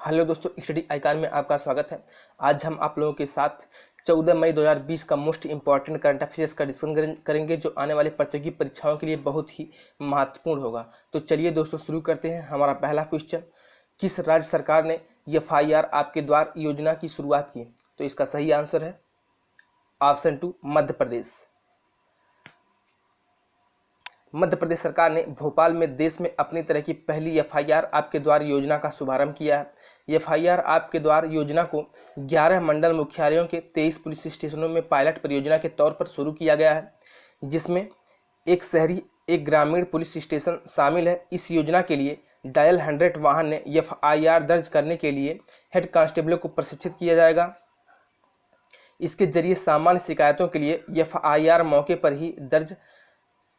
Hello दोस्तों, study icon में आपका स्वागत है। आज हम आप लोगों के साथ 14 मई 2020 का मोस्ट इंपॉर्टेंट करंट अफेयर्स का डिस्कशन करेंगे जो आने वाली प्रतियोगी परीक्षाओं के लिए बहुत ही महत्वपूर्ण होगा। तो चलिए दोस्तों शुरू करते हैं। हमारा पहला क्वेश्चन, किस राज्य सरकार ने FIR आपके द्वार योजना की शुरुआत की? तो इसका सही आंसर है ऑप्शन 2 मध्य प्रदेश। मध्य प्रदेश सरकार ने भोपाल में देश में अपनी तरह की पहली FIR आपके द्वार योजना का शुभारंभ किया है। FIR आपके द्वार योजना को 11 मंडल मुख्यालयों के 23 पुलिस स्टेशनों में पायलट परियोजना के तौर पर शुरू किया गया है, जिसमें एक शहरी एक ग्रामीण पुलिस स्टेशन शामिल है। इस योजना के लिए डायल 100 वाहन ने FIR दर्ज करने के लिए हेड कांस्टेबलों को प्रशिक्षित किया जाएगा। इसके जरिए सामान्य शिकायतों के लिए FIR मौके पर ही दर्ज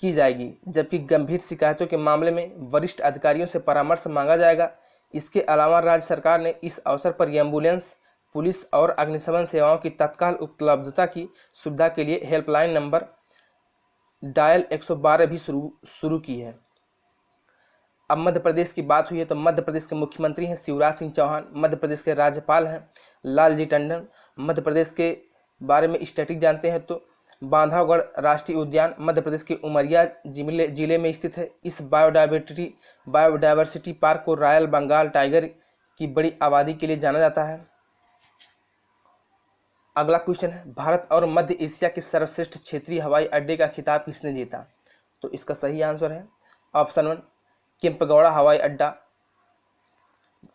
की जाएगी, जबकि गंभीर शिकायतों के मामले में वरिष्ठ अधिकारियों से परामर्श मांगा जाएगा। इसके अलावा राज्य सरकार ने इस अवसर पर एम्बुलेंस, पुलिस और अग्निशमन सेवाओं की तत्काल उपलब्धता की सुविधा के लिए हेल्पलाइन नंबर डायल 112 भी शुरू की है। अब मध्य प्रदेश की बात हुई है तो मध्य प्रदेश के मुख्यमंत्री हैं शिवराज सिंह चौहान, मध्य प्रदेश के राज्यपाल हैं लालजी टंडन। मध्य प्रदेश के बारे में स्टैटिक जानते हैं तो बांधवगढ़ राष्ट्रीय उद्यान मध्य प्रदेश के उमरिया जिले में स्थित है। इस बायोडायवर्सिटी पार्क को रॉयल बंगाल टाइगर की बड़ी आबादी के लिए जाना जाता है। अगला क्वेश्चन है, भारत और मध्य एशिया के सर्वश्रेष्ठ क्षेत्रीय हवाई अड्डे का खिताब किसने जीता? तो इसका सही आंसर है ऑप्शन 1 केम्पगौड़ा हवाई अड्डा।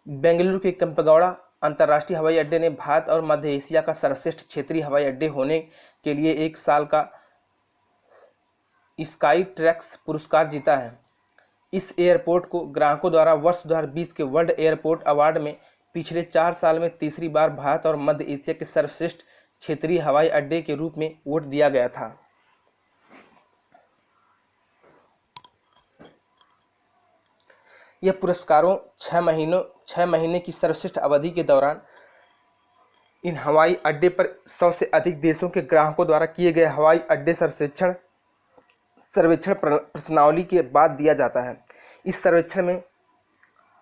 बेंगलुरु के केम्पगौड़ा अंतर्राष्ट्रीय हवाई अड्डे ने भारत और मध्य एशिया का सर्वश्रेष्ठ क्षेत्रीय हवाई अड्डे होने के लिए 1 साल का स्काई ट्रैक्स पुरस्कार जीता है। इस एयरपोर्ट को ग्राहकों द्वारा वर्ष 2020 के वर्ल्ड एयरपोर्ट अवार्ड में पिछले 4 साल में तीसरी बार भारत और मध्य एशिया के सर्वश्रेष्ठ क्षेत्रीय हवाई अड्डे के रूप में वोट दिया गया था। यह पुरस्कारों 6 महीने की सर्वश्रेष्ठ अवधि के दौरान इन हवाई अड्डे पर 100 से अधिक देशों के ग्राहकों द्वारा किए गए हवाई अड्डे सर्वेक्षण प्रश्नावली के बाद दिया जाता है। इस सर्वेक्षण में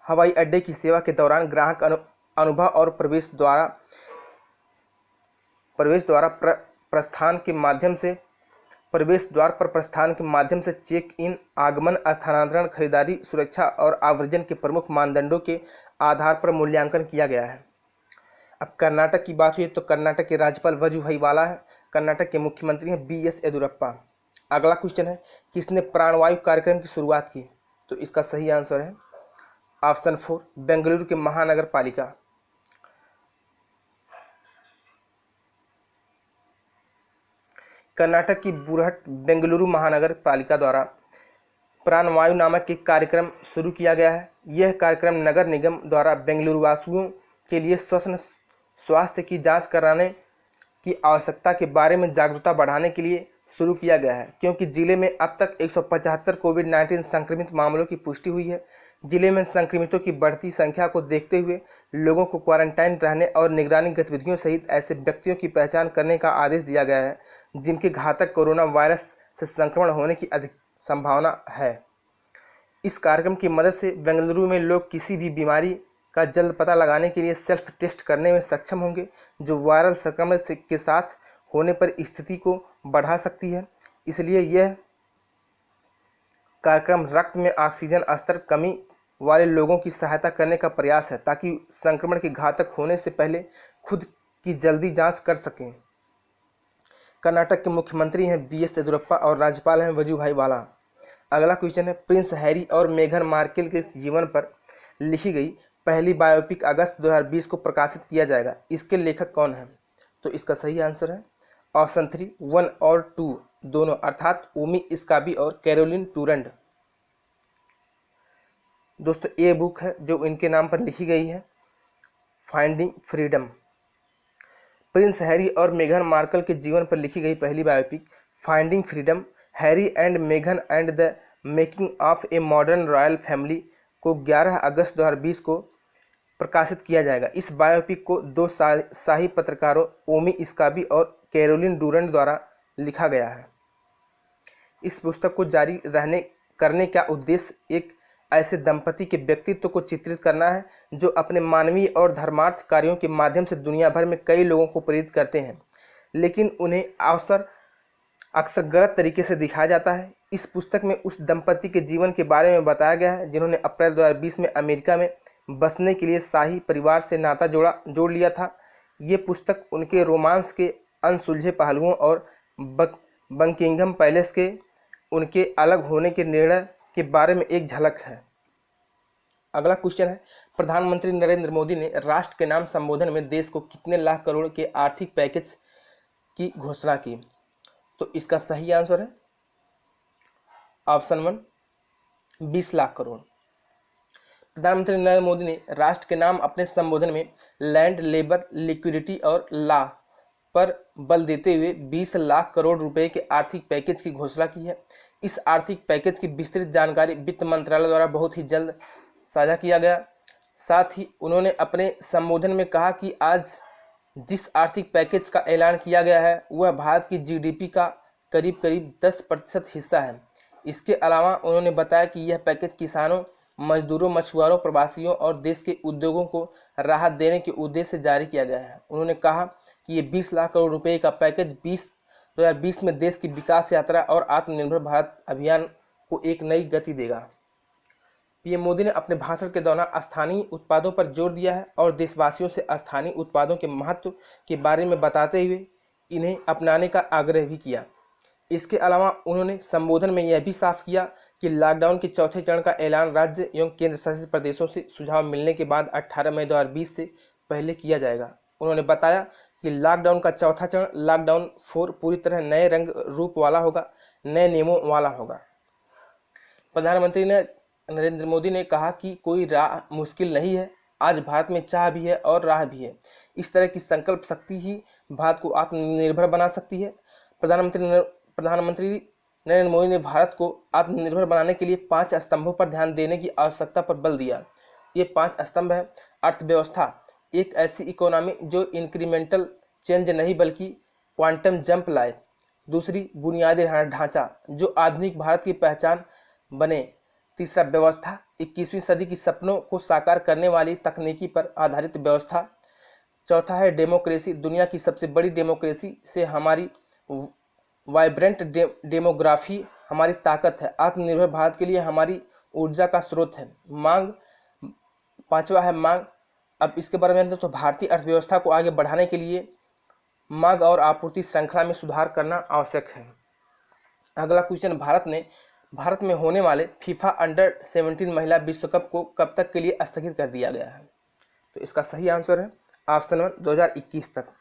हवाई अड्डे की सेवा के दौरान ग्राहक अनुभव और प्रवेश द्वार पर प्रस्थान के माध्यम से चेक इन, आगमन, स्थानांतरण, खरीदारी, सुरक्षा और आव्रजन के प्रमुख मानदंडों के आधार पर मूल्यांकन किया गया है। अब कर्नाटक की बात हुई तो कर्नाटक के राज्यपाल वजुभाई वाला है। कर्नाटक के मुख्यमंत्री हैं BS येदियुरप्पा। अगला क्वेश्चन है, किसने प्राणवायु कार्यक्रम की शुरुआत की? तो इसका सही आंसर है ऑप्शन 4 बेंगलुरु के महानगर पालिका। कर्नाटक की बुरहट बेंगलुरु महानगर पालिका द्वारा प्राणवायु नामक एक कार्यक्रम शुरू किया गया है। यह कार्यक्रम नगर निगम द्वारा बेंगलुरु वासियों के लिए श्वसन स्वास्थ्य की जांच कराने की आवश्यकता के बारे में जागरूकता बढ़ाने के लिए शुरू किया गया है, क्योंकि जिले में अब तक 175 कोविड-19 संक्रमित मामलों की पुष्टि हुई है। जिले में संक्रमितों की बढ़ती संख्या को देखते हुए लोगों को क्वारंटाइन रहने और निगरानी गतिविधियों सहित ऐसे व्यक्तियों की पहचान करने का आदेश दिया गया है जिनके घातक कोरोना वायरस से संक्रमण होने की अधिक संभावना है। इस कार्यक्रम की मदद से बेंगलुरु में लोग किसी भी बीमारी का जल्द पता लगाने के लिए सेल्फ टेस्ट करने में सक्षम होंगे, जो वायरल संक्रमण के साथ होने पर स्थिति को बढ़ा सकती है। इसलिए यह कार्यक्रम रक्त में ऑक्सीजन स्तर कमी वाले लोगों की सहायता करने का प्रयास है, ताकि संक्रमण के घातक होने से पहले खुद की जल्दी जांच कर सकें। कर्नाटक के मुख्यमंत्री हैं BS येदियुरप्पा और राज्यपाल हैं वजुभाई वाला। अगला क्वेश्चन है, प्रिंस हैरी और मेघन मार्केल के जीवन पर लिखी गई पहली बायोपिक अगस्त 2020 को प्रकाशित किया जाएगा। इसके लेखक कौन हैं? तो इसका सही आंसर है ऑप्शन 3 1 और 2 दोनों, अर्थात ओमी स्काबी और कैरोलिन टूरंड। दोस्तों ये बुक है जो इनके नाम पर लिखी गई है, फाइंडिंग फ्रीडम। प्रिंस हैरी और मेघन मार्कल के जीवन पर लिखी गई पहली biopic Finding Freedom, Harry and मेघन and the making of a modern royal family को 11 अगस्त 2020 को प्रकाशित किया जाएगा। इस बायोपिक को 2 शाही पत्रकारों ओमी स्काबी और कैरोलिन डूरंड द्वारा लिखा गया है। इस पुस्तक को जारी करने का उद्देश्य एक ऐसे दंपति के व्यक्तित्व को चित्रित करना है जो अपने मानवीय और धर्मार्थ कार्यों के माध्यम से दुनिया भर में कई लोगों को प्रेरित करते हैं, लेकिन उन्हें अक्सर गलत तरीके से दिखाया जाता है। इस पुस्तक में उस दंपति के जीवन के बारे में बताया गया है जिन्होंने अप्रैल 2020 में अमेरिका में बसने के लिए शाही परिवार से नाता जोड़ लिया था। ये पुस्तक उनके रोमांस के अनसुलझे पहलुओं और बकिंघम पैलेस के उनके अलग होने के निर्णय के बारे में एक झलक है। अगला क्वेश्चन है, प्रधानमंत्री नरेंद्र मोदी ने राष्ट्र के नाम संबोधन में देश को कितने लाख करोड़ के आर्थिक पैकेज की घोषणा की? तो इसका सही आंसर है ऑप्शन 1, 20 लाख करोड़। प्रधानमंत्री नरेंद्र मोदी ने राष्ट्र के नाम अपने संबोधन में लैंड, लेबर, लिक्विडिटी और लॉ पर बल देते हुए 20 लाख करोड़ रुपए के आर्थिक पैकेज की घोषणा की है। इस आर्थिक पैकेज की विस्तृत जानकारी वित्त मंत्रालय द्वारा बहुत ही जल्द साझा किया गया। साथ ही उन्होंने अपने संबोधन में कहा कि आज जिस आर्थिक पैकेज का ऐलान किया गया है वह भारत की जीडीपी का करीब 10% हिस्सा है। इसके अलावा उन्होंने बताया कि यह पैकेज किसानों, मजदूरों, मछुआरों, प्रवासियों और देश के उद्योगों को राहत देने के उद्देश्य से जारी किया गया है। उन्होंने कहा कि ये 20 लाख करोड़ रुपए का पैकेज 2020 में देश की विकास यात्रा और आत्मनिर्भर भारत अभियान को एक नई गति देगा। पीएम मोदी ने अपने भाषण के दौरान स्थानीय उत्पादों पर जोर दिया है और देशवासियों से स्थानीय उत्पादों के महत्व के बारे में बताते हुए इन्हें अपनाने का आग्रह भी किया। इसके अलावा उन्होंने संबोधन में यह भी साफ किया कि लॉकडाउन के चौथे चरण का ऐलान राज्य एवं केंद्र शासित प्रदेशों से सुझाव मिलने के बाद 18 मई 2020 से पहले किया जाएगा। उन्होंने बताया कि लॉकडाउन का चौथा चरण लॉकडाउन 4 पूरी तरह नए रंग रूप वाला होगा, नए नियमों वाला होगा। प्रधानमंत्री नरेंद्र मोदी ने कहा कि कोई राह मुश्किल नहीं है, आज भारत में चाह भी है और राह भी है। इस तरह की संकल्प शक्ति ही भारत को आत्मनिर्भर बना सकती है। प्रधानमंत्री नरेंद्र मोदी ने भारत को आत्मनिर्भर बनाने के लिए 5 स्तंभों पर ध्यान देने की आवश्यकता पर बल दिया। ये 5 स्तंभ है। अर्थव्यवस्था, एक ऐसी इकोनॉमी जो इंक्रीमेंटल चेंज नहीं बल्कि क्वांटम जंप लाए। दूसरी, बुनियादी ढांचा जो आधुनिक भारत की पहचान बने। तीसरा, व्यवस्था, 21वीं सदी की सपनों को साकार करने वाली तकनीकी पर आधारित व्यवस्था। चौथा है डेमोक्रेसी, दुनिया की सबसे बड़ी डेमोक्रेसी से हमारी वाइब्रेंट डेमोग्राफी हमारी ताकत है। आत्मनिर्भर भारत के लिए हमारी ऊर्जा का स्रोत है। मांग, पांचवा है मांग। अब इसके बारे में तो भारतीय अर्थव्यवस्था को आगे बढ़ाने के लिए मांग और आपूर्ति श्रृंखला में सुधार करना आवश्यक है। अगला क्वेश्चन, भारत में होने वाले फीफा अंडर 17 महिला विश्व कप को कब तक के लिए स्थगित कर दिया गया है? तो इसका सही आंसर है ऑप्शन 1, 2021 तक।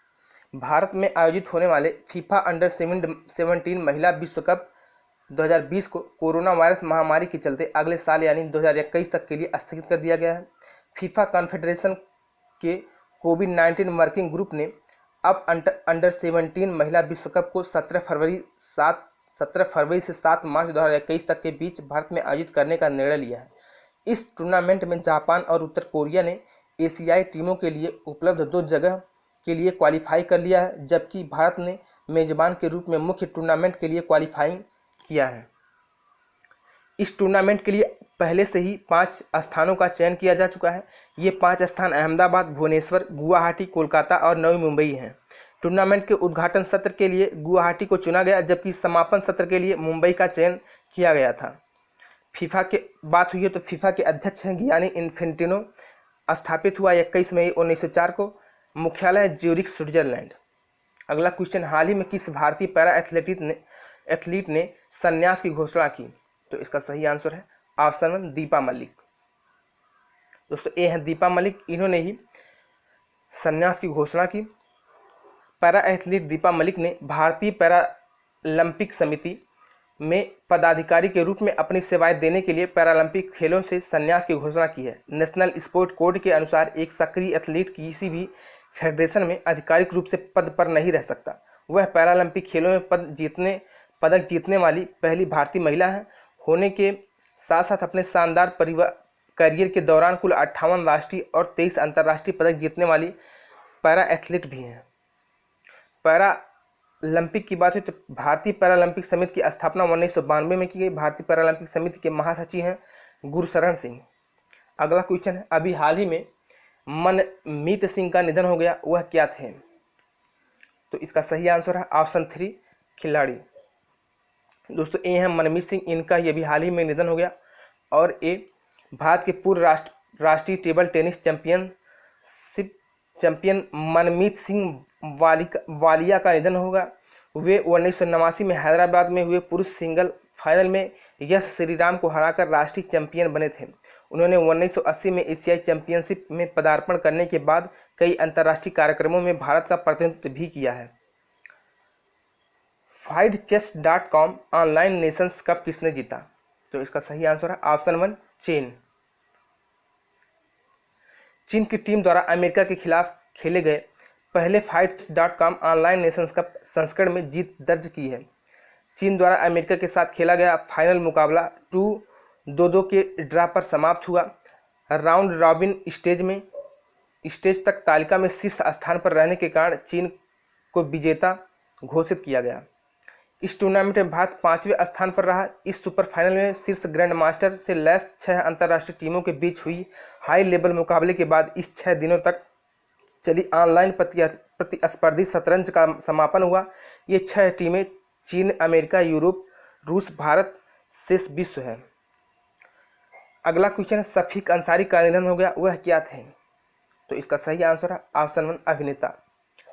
भारत में आयोजित होने वाले फीफा अंडर 17 महिला विश्व कप 2020 को कोरोना वायरस महामारी के चलते अगले साल यानी 2021 तक के लिए स्थगित कर दिया गया है। फीफा कॉन्फेडरेशन के कोविड-19 वर्किंग ग्रुप ने अब अंडर 17 महिला विश्व कप को 17 फरवरी से 7 मार्च 2021 तक के बीच भारत में आयोजित करने का निर्णय लिया है। इस टूर्नामेंट में जापान और उत्तर कोरिया ने एशियाई टीमों के लिए उपलब्ध 2 जगह के लिए क्वालिफाई कर लिया है, जबकि भारत ने मेजबान के रूप में मुख्य टूर्नामेंट के लिए क्वालिफाइंग किया है। इस टूर्नामेंट के लिए पहले से ही 5 स्थानों का चयन किया जा चुका है। ये 5 स्थान अहमदाबाद, भुवनेश्वर, गुवाहाटी, कोलकाता और नई मुंबई हैं। टूर्नामेंट के उद्घाटन सत्र के लिए गुवाहाटी को चुना गया, जबकि समापन सत्र के लिए मुंबई का चयन किया गया था। फीफा की बात हुई है तो फीफा के अध्यक्ष हैं गियानी इन्फेंटिनो। स्थापित हुआ 21 मई 1904 को। मुख्यालय ज्यूरिख, स्विट्जरलैंड। अगला क्वेश्चन, हाल ही में किस भारतीय पैरा एथलीट ने संन्यास की घोषणा की? तो इसका सही आंसर है ऑप्शन 1, दीपा मलिक। दोस्तों ये है दीपा मलिक, इन्होंने ही संन्यास की घोषणा की। पैरा एथलीट दीपा मलिक ने भारतीय पैरालंपिक समिति में पदाधिकारी के रूप में अपनी सेवाएं देने के लिए पैरालंपिक खेलों से संन्यास की घोषणा की है। नेशनल स्पोर्ट कोड के अनुसार एक सक्रिय एथलीट किसी भी फेडरेशन में आधिकारिक रूप से पद पर नहीं रह सकता। वह पैरालंपिक खेलों में पदक जीतने वाली पहली भारतीय महिला है। होने के साथ साथ अपने शानदार करियर के दौरान कुल 58 राष्ट्रीय और 23 अंतर्राष्ट्रीय पदक जीतने वाली पैरा एथलीट भी हैं। पैरालंपिक की बात हुई तो भारतीय पैरालंपिक समिति की स्थापना 1992 में की गई। भारतीय पैरालंपिक समिति के महासचिव हैं गुरशरण सिंह। अगला क्वेश्चन है, अभी हाल ही में मनमीत सिंह का निधन हो गया, वह क्या थे? तो इसका सही आंसर है ऑप्शन 3 खिलाड़ी। दोस्तों ये है मनमीत सिंह, इनका ये भी हाल ही में निधन हो गया। और ये भारत के पूर्व राष्ट्रीय टेबल टेनिस चैंपियन मनमीत सिंह वालिया का निधन होगा। वे 1989 में हैदराबाद में हुए पुरुष सिंगल फाइनल में यश श्रीराम को हराकर राष्ट्रीय चैंपियन बने थे। उन्होंने 1980 में एशियाई चैंपियनशिप में पदार्पण करने के बाद कई अंतर्राष्ट्रीय कार्यक्रमों में भारत का प्रतिनिधित्व भी किया है। FightChess.com ऑनलाइन नेशंस कप किसने जीता? तो इसका सही आंसर है ऑप्शन 1 चीन। चीन की टीम द्वारा अमेरिका के खिलाफ खेले गए पहले FightChess.com ऑनलाइन नेशंस कप संस्करण में जीत दर्ज की है। चीन द्वारा अमेरिका के साथ खेला गया फाइनल मुकाबला 2-2 के ड्रा पर समाप्त हुआ। राउंड रॉबिन स्टेज तक तालिका में शीर्ष स्थान पर रहने के कारण चीन को विजेता घोषित किया गया। इस टूर्नामेंट में भारत 5वें स्थान पर रहा। इस सुपर फाइनल में शीर्ष ग्रैंड मास्टर से लैस 6 अंतर्राष्ट्रीय टीमों के बीच हुई हाई लेवल मुकाबले के बाद इस 6 दिनों तक चली ऑनलाइन प्रतिस्पर्धी शतरंज का समापन हुआ। ये 6 टीमें चीन, अमेरिका, यूरोप, रूस, भारत, शेष विश्व है। अगला क्वेश्चन है, शफीक अंसारी का निधन हो गया, वह क्या थे? तो इसका सही आंसर है ऑप्शन 1 अभिनेता।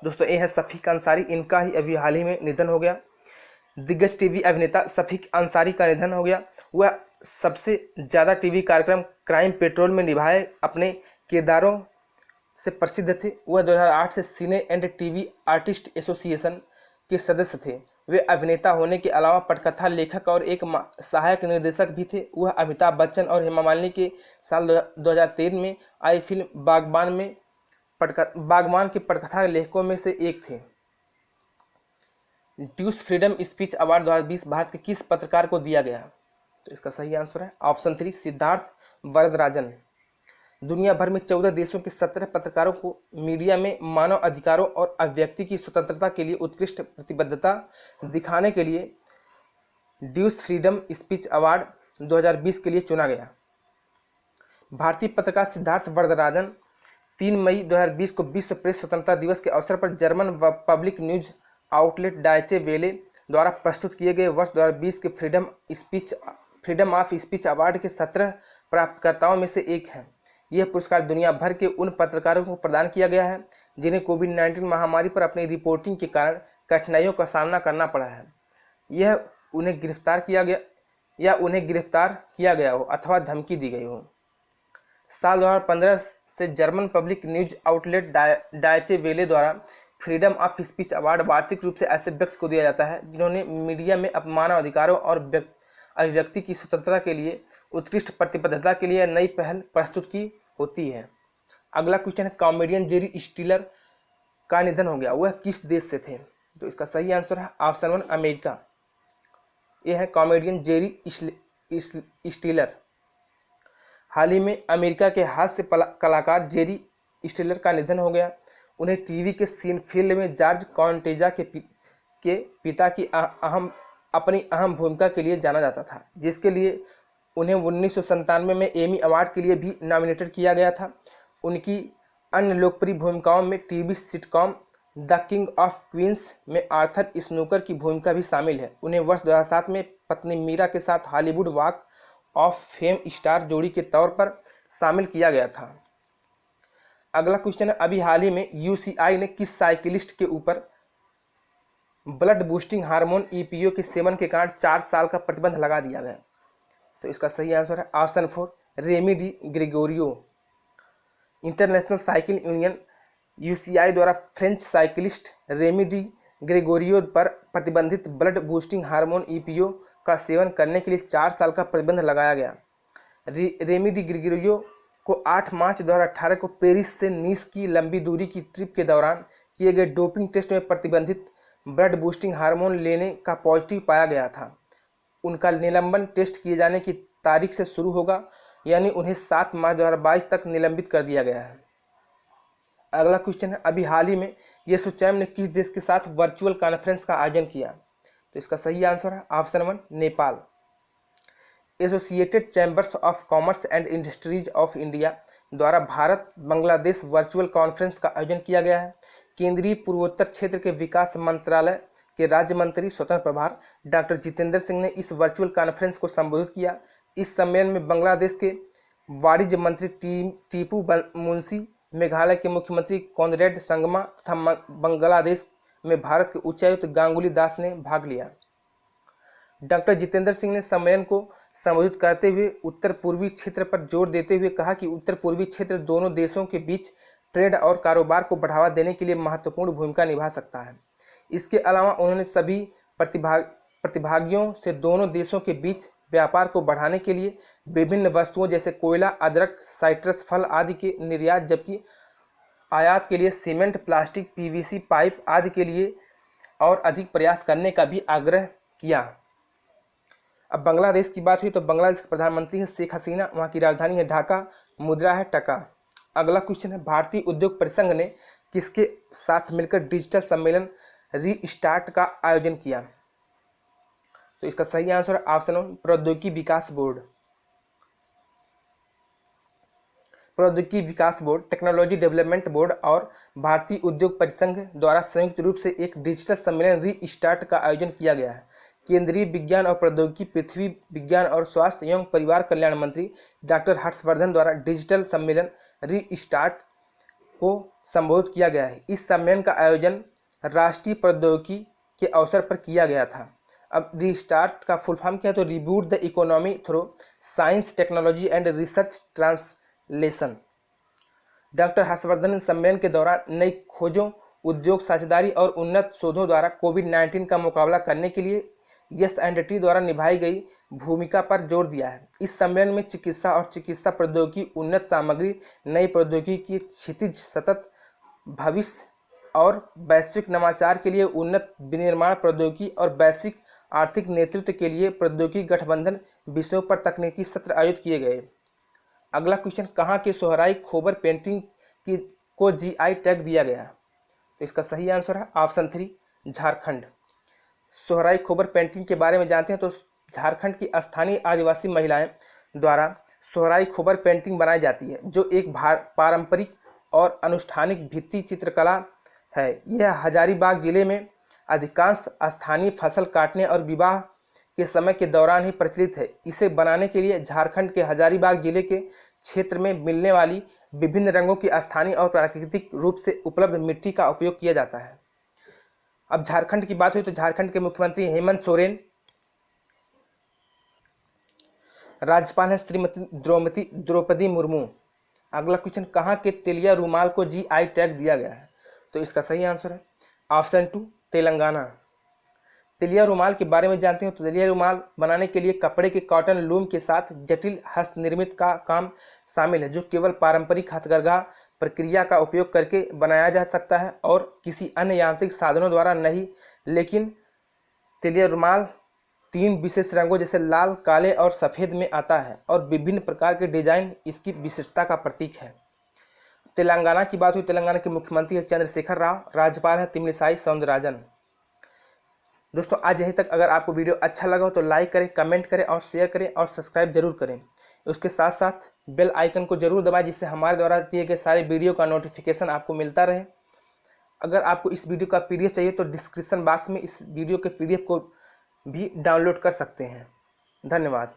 दोस्तों ये है शफीक अंसारी, इनका ही अभी हाल ही में निधन हो गया। दिग्गज टीवी अभिनेता शफीक अंसारी का निधन हो गया। वह सबसे ज़्यादा टीवी कार्यक्रम क्राइम पेट्रोल में निभाए अपने किरदारों से प्रसिद्ध थे। वह 2008 से सिने एंड टीवी आर्टिस्ट एसोसिएशन के सदस्य थे। वे अभिनेता होने के अलावा पटकथा लेखक और एक सहायक निर्देशक भी थे। वह अमिताभ बच्चन और हेमा मालिनी के साल 2013 में आई फिल्म बागबान के पटकथा लेखकों में से एक थे। ड्यूस फ्रीडम स्पीच अवार्ड 2020 भारत के किस पत्रकार को दिया गया? तो इसका सही आंसर है ऑप्शन 3 सिद्धार्थ वरदराजन। दुनिया भर में 14 देशों के 17 पत्रकारों को मीडिया में मानव अधिकारों और अभिव्यक्ति की स्वतंत्रता के लिए उत्कृष्ट प्रतिबद्धता दिखाने के लिए ड्यूस फ्रीडम स्पीच अवार्ड 2020 के लिए चुना गया। भारतीय पत्रकार सिद्धार्थ वरदराजन 3 मई 2020 को विश्व प्रेस स्वतंत्रता दिवस के अवसर पर जर्मन पब्लिक न्यूज आउटलेट डायचे वेले द्वारा प्रस्तुत किए गए वर्ष 2020 के फ्रीडम ऑफ स्पीच अवार्ड के 17 प्राप्तकर्ताओं में से एक हैं। यह पुरस्कार दुनिया भर के उन पत्रकारों को प्रदान किया गया है जिन्हें कोविड-19 महामारी पर अपनी रिपोर्टिंग के कारण कठिनाइयों का सामना करना पड़ा है। यह उन्हें गिरफ्तार किया गया हो अथवा धमकी दी गई हो। साल 2015 से जर्मन पब्लिक न्यूज आउटलेट डायचे वेले द्वारा फ्रीडम ऑफ स्पीच अवार्ड वार्षिक रूप से ऐसे व्यक्ति को दिया जाता है जिन्होंने मीडिया में मानव अधिकारों और अभिव्यक्ति की स्वतंत्रता के लिए उत्कृष्ट प्रतिबद्धता के लिए नई पहल प्रस्तुत की होती है। अगला क्वेश्चन है, कॉमेडियन जेरी स्टीलर का निधन हो गया, वह किस देश से थे? तो इसका सही आंसर है ऑप्शन 1 अमेरिका। यह है कॉमेडियन जेरी स्टीलर। हाल ही में अमेरिका के हास्य कलाकार जेरी स्टीलर का निधन हो गया। उन्हें टीवी के सीनफील्ड में जॉर्ज कॉन्टेजा के पिता की अपनी अहम भूमिका के लिए जाना जाता था, जिसके लिए उन्हें 1997 में एमी अवार्ड के लिए भी नॉमिनेटेड किया गया था। उनकी अन्य लोकप्रिय भूमिकाओं में TV sitcom the King of Queens में आर्थर स्नूकर की भूमिका भी शामिल है। उन्हें वर्ष 2007 में पत्नी मीरा के साथ Hollywood walk of fame star जोड़ी के तौर पर शामिल किया गया था। अगला क्वेश्चन है, अभी हाल ही में यूसीआई ने किस साइकिलिस्ट के ऊपर ब्लड बूस्टिंग हार्मोन ईपीओ के सेवन के कारण 4 साल का प्रतिबंध लगा दिया गया? तो इसका सही आंसर है option 4 Remy Di Gregorio. International Cycle Union UCI द्वारा French cyclist Remy Di Gregorio पर प्रतिबंधित ब्लड बूस्टिंग हार्मोन ईपीओ का सेवन करने के लिए 4 साल का प्रतिबंध लगाया गया। रेमी डी ग्रेगोरियो को 8 मार्च 2018 को पेरिस से नीस की लंबी दूरी की ट्रिप के दौरान किए गए डोपिंग टेस्ट में प्रतिबंधित ब्लड बूस्टिंग हार्मोन लेने का पॉजिटिव पाया गया था। उनका निलंबन टेस्ट किए जाने की तारीख से शुरू होगा, यानी उन्हें 7 मार्च 2022 तक निलंबित कर दिया गया है। अगला क्वेश्चन है, अभी हाल ही में येसुचैम ने किस देश के साथ वर्चुअल कॉन्फ्रेंस का आयोजन किया? तो इसका सही आंसर है option 1 Nepal. Associated chambers of commerce and industries of India द्वारा भारत बांग्लादेश वर्चुअल कॉन्फ्रेंस का आयोजन किया गया है। केंद्रीय पूर्वोत्तर क्षेत्र के विकास मंत्रालय के राज्य मंत्री स्वतंत्र प्रभार डॉक्टर जितेंद्र सिंह ने इस वर्चुअल कॉन्फ्रेंस को संबोधित किया। इस सम्मेलन में बांग्लादेश के वाणिज्य मंत्री टीपू मुंशी, मेघालय के मुख्यमंत्री कॉनरेड संगमा तथा बांग्लादेश में भारत के उच्चायुक्त गांगुली दास ने भाग लिया। डॉक्टर जितेंद्र सिंह ने सम्मेलन को संबोधित करते हुए उत्तर पूर्वी क्षेत्र पर जोर देते हुए कहा कि उत्तर पूर्वी क्षेत्र दोनों देशों के बीच ट्रेड और कारोबार को बढ़ावा देने के लिए महत्वपूर्ण भूमिका निभा सकता है। इसके अलावा उन्होंने सभी प्रतिभागियों से दोनों देशों के बीच व्यापार को बढ़ाने के लिए विभिन्न वस्तुओं जैसे कोयला, अदरक, साइट्रस फल आदि के निर्यात, जबकि आयात के लिए सीमेंट, प्लास्टिक, पीवीसी पाइप आदि के लिए और अधिक प्रयास करने का भी आग्रह किया। अब बांग्लादेश की बात हुई तो बांग्लादेश के प्रधानमंत्री है शेख हसीना, वहाँ की राजधानी है ढाका, मुद्रा है टका। अगला क्वेश्चन है भारतीय उद्योग परिसंघ ने किसके साथ मिलकर डिजिटल सम्मेलन रीस्टार्ट का आयोजन किया? तो इसका सही आंसर है ऑप्शन 1 प्रौद्योगिकी विकास बोर्ड। प्रौद्योगिकी विकास बोर्ड, टेक्नोलॉजी डेवलपमेंट बोर्ड और भारतीय उद्योग परिसंघ द्वारा संयुक्त रूप से एक डिजिटल सम्मेलन रीस्टार्ट का आयोजन किया गया है। केंद्रीय विज्ञान और प्रौद्योगिकी, पृथ्वी विज्ञान और स्वास्थ्य एवं परिवार कल्याण मंत्री डॉक्टर हर्षवर्धन द्वारा डिजिटल सम्मेलन रीस्टार्ट को संबोधित किया गया है। इस सम्मेलन का आयोजन राष्ट्रीय प्रौद्योगिकी के अवसर पर किया गया था। अब रीस्टार्ट का फुल फॉर्म क्या है? तो reboot the economy through science, technology and research translation. Doctor Harshvardhan ने सम्मेलन के दौरान नई खोजों, उद्योग साझेदारी और उन्नत शोधों द्वारा कोविड-19 का मुकाबला करने के लिए S&T द्वारा निभाई गई भूमिका पर जोर दिया है। इस सम्मेलन में चिकित्सा और चिकित्सा प्रौद्योगिकी, उन्नत सामग्री, नई प्रौद्योगिकी की क्षितिज, सतत भविष्य और वैश्विक नवाचार के लिए उन्नत विनिर्माण प्रौद्योगिकी और वैश्विक आर्थिक नेतृत्व के लिए प्रौद्योगिकी गठबंधन विषयों पर तकनीकी सत्र आयोजित किए गए। अगला क्वेश्चन, कहाँ के सोहराई खोबर पेंटिंग को GI टैग दिया गया? तो इसका सही आंसर है ऑप्शन 3 झारखंड। सोहराई खोबर पेंटिंग के बारे में जानते हैं तो झारखंड की स्थानीय आदिवासी महिलाएं द्वारा सोहराई खोबर पेंटिंग बनाई जाती है, जो एक पारंपरिक और अनुष्ठानिक भित्ति चित्रकला है। यह हजारीबाग जिले में अधिकांश स्थानीय फसल काटने और विवाह के समय के दौरान ही प्रचलित है। इसे बनाने के लिए झारखंड के हजारीबाग जिले के क्षेत्र में मिलने वाली विभिन्न रंगों की स्थानीय और प्राकृतिक रूप से उपलब्ध मिट्टी का उपयोग किया जाता है। अब झारखंड की बात हुई तो झारखंड के मुख्यमंत्री हेमंत सोरेन, राज्यपाल है श्रीमती द्रौपदी मुर्मू। अगला क्वेश्चन, कहाँ के तेलिया रुमाल को GI टैग दिया गया है? तो इसका सही आंसर है ऑप्शन 2 तेलंगाना। तेलिया रुमाल के बारे में जानते हैं तो तेलिया रुमाल बनाने के लिए कपड़े के कॉटन लूम के साथ जटिल हस्त निर्मित का काम शामिल है, जो केवल पारंपरिक हथकरघा प्रक्रिया का उपयोग करके बनाया जा सकता है और किसी अन्य यांत्रिक साधनों द्वारा नहीं। लेकिन तेलिया रुमाल 3 विशेष रंगों जैसे लाल, काले और सफ़ेद में आता है और विभिन्न प्रकार के डिजाइन इसकी विशिष्टता का प्रतीक है। तेलंगाना की बात हुई, तेलंगाना के मुख्यमंत्री है चंद्रशेखर राव, राज्यपाल है तमिलिसाई सौंदरराजन। दोस्तों आज यहीं तक। अगर आपको वीडियो अच्छा लगा हो तो लाइक करें, कमेंट करें और शेयर करें और सब्सक्राइब जरूर करें। उसके साथ साथ बेल आइकन को जरूर दबाएं, जिससे हमारे द्वारा दिए गए सारे वीडियो का नोटिफिकेशन आपको मिलता रहे। अगर आपको इस वीडियो का PDF चाहिए तो डिस्क्रिप्शन बॉक्स में इस वीडियो के PDF को भी डाउनलोड कर सकते हैं। धन्यवाद।